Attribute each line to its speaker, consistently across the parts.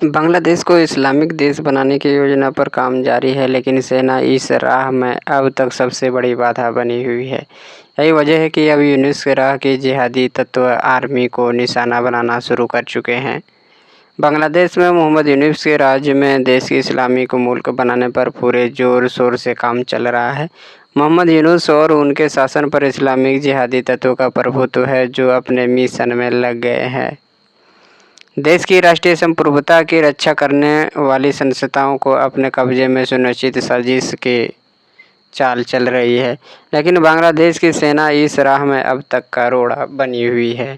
Speaker 1: बांग्लादेश को इस्लामिक देश बनाने की योजना पर काम जारी है, लेकिन सेना इस राह में अब तक सबसे बड़ी बाधा बनी हुई है। यही वजह है कि अब यूनुस के राह के जिहादी तत्व आर्मी को निशाना बनाना शुरू कर चुके हैं। बांग्लादेश में मोहम्मद यूनुस के राज्य में देश की इस्लामिक मुल्क बनाने पर पूरे जोर शोर से काम चल रहा है। मोहम्मद यूनुस और उनके शासन पर इस्लामिक जिहादी तत्वों का प्रभुत्व है, जो अपने मिशन में लग गए हैं। देश की राष्ट्रीय संप्रभुता की रक्षा करने वाली संस्थाओं को अपने कब्जे में सुनिश्चित साजिश के चाल चल रही है, लेकिन बांग्लादेश की सेना इस राह में अब तक का रोड़ा बनी हुई है।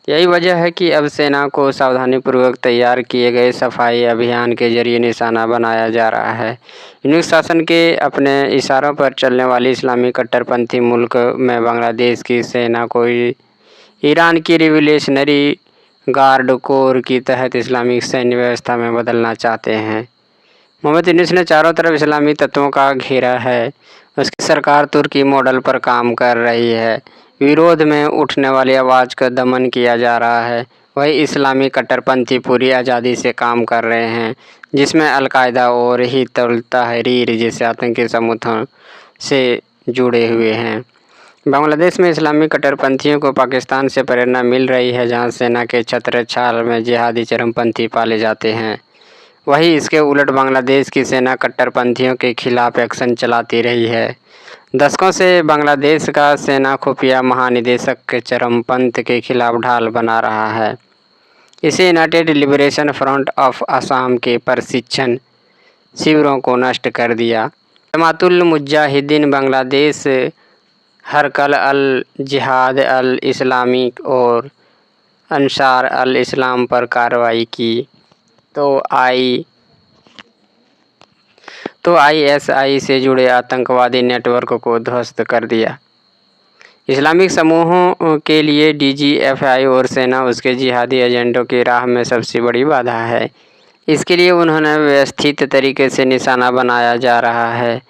Speaker 1: यही वजह है कि अब सेना को सावधानीपूर्वक तैयार किए गए सफाई अभियान के जरिए निशाना बनाया जा रहा है। यूनुस शासन के अपने इशारों पर चलने वाली इस्लामी कट्टरपंथी मुल्क में बांग्लादेश की सेना को ईरान की रिवोल्यूशनरी गार्ड कोर की तहत इस्लामिक सैन्य व्यवस्था में बदलना चाहते हैं। मोहम्मद यूनुस ने चारों तरफ इस्लामी तत्वों का घेरा है। उसकी सरकार तुर्की मॉडल पर काम कर रही है। विरोध में उठने वाली आवाज़ का दमन किया जा रहा है। वही इस्लामी कट्टरपंथी पूरी आज़ादी से काम कर रहे हैं, जिसमें अलकायदा और हिजबुल तहरीर जैसे आतंकी समूहों से जुड़े हुए हैं। बांग्लादेश में इस्लामी कट्टरपंथियों को पाकिस्तान से प्रेरणा मिल रही है, जहां सेना के छत्र छाल में जिहादी चरमपंथी पाले जाते हैं। वहीं इसके उलट बांग्लादेश की सेना कट्टरपंथियों के खिलाफ एक्शन चलाती रही है। दशकों से बांग्लादेश का सेना खुफिया महानिदेशक के चरमपंथ के खिलाफ ढाल बना रहा है। इसे United liberation front of Assam के प्रशिक्षण शिविरों को नष्ट कर दिया। जमातुल मुजाहिदीन बांग्लादेश, हरकत अल जिहाद अल इस्लामी और अंसार अल इस्लाम पर कार्रवाई की तो आईएसआई से जुड़े आतंकवादी नेटवर्क को ध्वस्त कर दिया। इस्लामिक समूहों के लिए डीजीएफआई और सेना उसके जिहादी एजेंडों की राह में सबसे बड़ी बाधा है। इसके लिए उन्होंने व्यवस्थित तरीके से निशाना बनाया जा रहा है।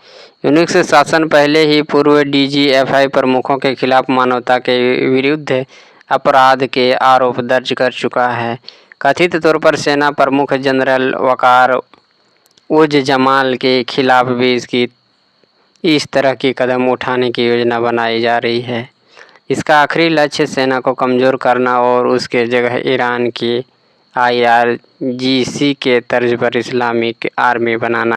Speaker 1: यूनुस शासन पहले ही पूर्व डीजीएफआई प्रमुखों के खिलाफ मानवता के विरुद्ध अपराध के आरोप दर्ज कर चुका है। कथित तौर पर सेना प्रमुख जनरल वकार उज जमाल के खिलाफ भी इस तरह की कदम उठाने की योजना बनाई जा रही है। इसका आखिरी लक्ष्य सेना को कमज़ोर करना और उसके जगह ईरान की IRGC के तर्ज पर इस्लामिक आर्मी बनाना